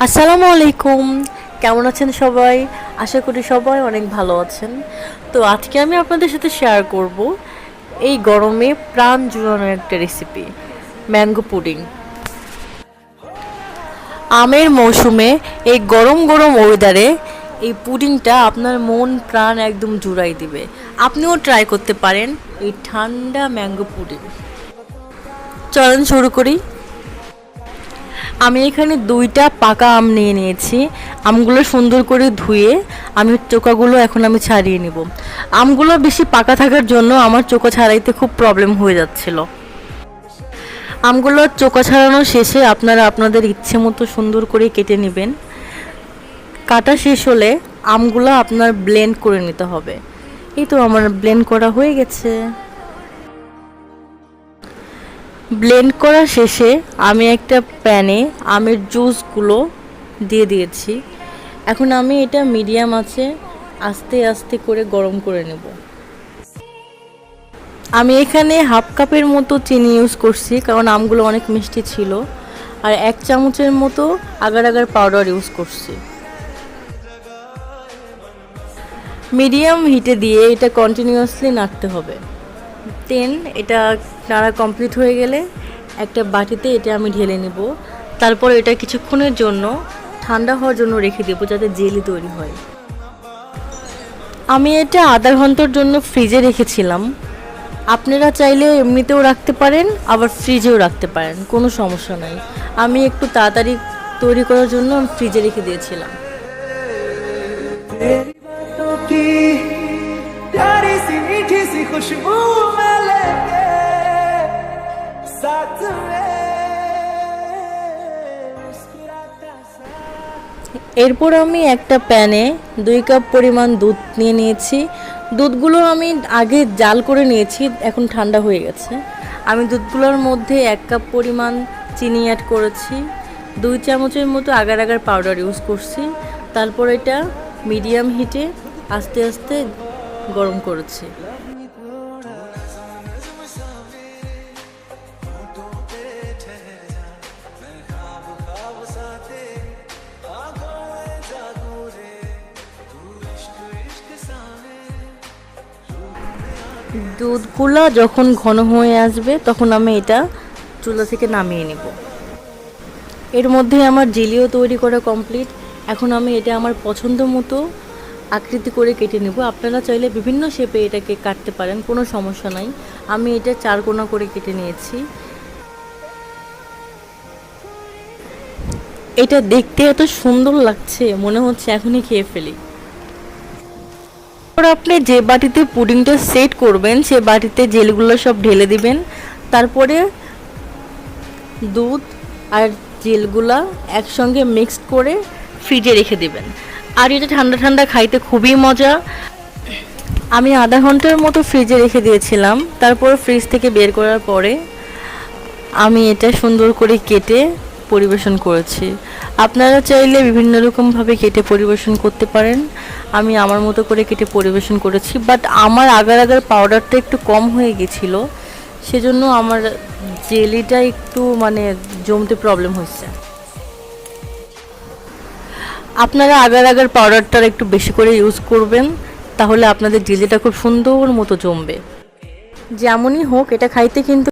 আসসালামু আলাইকুম। কেমন আছেন সবাই? আশা করি সবাই অনেক ভালো আছেন। তো আজকে আমি আপনাদের সাথে শেয়ার করব এই গরমে প্রাণ জুড়ানো একটা রেসিপি, ম্যাঙ্গো পুডিং। আমের মৌসুমে এই গরম গরম ওয়েদারে এই পুডিংটা আপনার মন প্রাণ একদম জুড়াই দিবে। আপনিও ট্রাই করতে পারেন এই ঠান্ডা ম্যাঙ্গো পুডিং। চলেন শুরু করি। আমি এখানে 2টা পাকা আম নিয়ে নিয়েছি। আমগুলো সুন্দর করে ধুয়ে আমি চোকাগুলো এখন আমি ছাড়িয়ে নিব। আমগুলো বেশি পাকা থাকার জন্য আমার চোকা ছাড়াইতে খুব প্রবলেম হয়ে যাচ্ছিল। আমগুলো চোকা ছাড়ানো শেষে আপনারা আপনাদের ইচ্ছে মতো সুন্দর করে কেটে নেবেন। কাটা শেষ হলে আমগুলো আপনার ব্লেন্ড করে নিতে হবে। এই তো আমার ব্লেন্ড করা হয়ে গেছে। ব্লেন্ড করা শেষে আমি একটা প্যানে আমের জুসগুলো দিয়ে দিয়েছি। এখন আমি এটা মিডিয়াম আছে আস্তে আস্তে করে গরম করে নেব। আমি এখানে হাফ কাপের মতো চিনি ইউজ করছি, কারণ আমগুলো অনেক মিষ্টি ছিল। আর 1 চামচের মতো আগার আগার পাউডার ইউজ করছি। মিডিয়াম হিটে দিয়ে এটা কন্টিনিউয়াসলি নাড়তে হবে। দেন এটা নাড়া কমপ্লিট হয়ে গেলে একটা বাটিতে এটা আমি ঢেলে নেব। তারপর এটা কিছুক্ষণের জন্য ঠান্ডা হওয়ার জন্য রেখে দেবো, যাতে জেলি তৈরি হয়। আমি এটা আধা ঘন্টার জন্য ফ্রিজে রেখেছিলাম। আপনারা চাইলে এমনিতেও রাখতে পারেন, আবার ফ্রিজেও রাখতে পারেন, কোনো সমস্যা নাই। আমি একটু তাড়াতাড়ি তৈরি করার জন্য ফ্রিজে রেখে দিয়েছিলাম। प्यारी सी मीठी सी खुशबू में लेके साथ में এরপর আমি একটা প্যানে 2 কাপ পরিমাণ দুধ নিয়ে নিয়েছি। দুধগুলো আমি আগে জাল করে নিয়েছি, এখন ঠান্ডা হয়ে গেছে। আমি দুধগুলোর মধ্যে 1 কাপ পরিমাণ চিনি অ্যাড করেছি। 2 চামচের মতো আগার আগার পাউডার ইউজ করছি। তারপর এটা মিডিয়াম হিটে আস্তে আস্তে গরম করেছি। দুধগুলা যখন ঘন হয়ে আসবে তখন আমি এটা চুলা থেকে নামিয়ে নেব। এর মধ্যে আমার জেলিও তৈরি করা কমপ্লিট। এখন আমি এটা আমার পছন্দ মতো আকৃতি করে কেটে নেব। আপনারা চাইলে বিভিন্ন শেপে এটাকে কাটতে পারেন, কোনো সমস্যা নাই। আমি এটা 4 কোনা করে কেটে নিয়েছি। এটা দেখতে এত সুন্দর লাগছে, মনে হচ্ছে এখনই খেয়ে ফেলি। আপনি যে বাটিতে পুডিংটা সেট করবেন সে বাটিতে জেলগুলো সব ঢেলে দিবেন। তারপরে দুধ আর জেলগুলা একসঙ্গে মিক্সড করে ফ্রিজে রেখে দিবেন। আর এটা ঠান্ডা ঠান্ডা খাইতে খুবই মজা। আমি আধা ঘন্টার মতো ফ্রিজে রেখে দিয়েছিলাম। তারপর ফ্রিজ থেকে বের করার পরে আমি এটা সুন্দর করে কেটে পরিবেশন করেছি। আপনারা চাইলে বিভিন্ন রকমভাবে কেটে পরিবেশন করতে পারেন। আমি আমার মতো করে কেটে পরিবেশন করেছি, বাট আমার আগার আগার পাউডারটা একটু কম হয়ে গেছিল, সেজন্য আমার জেলিটা একটু জমতে প্রবলেম হচ্ছে। আপনারা আগার আগার পাউডারটা একটু বেশি করে ইউজ করবেন, তাহলে আপনাদের জেলিটা খুব সুন্দর মতো জমবে। যেমনই হোক, এটা খাইতে কিন্তু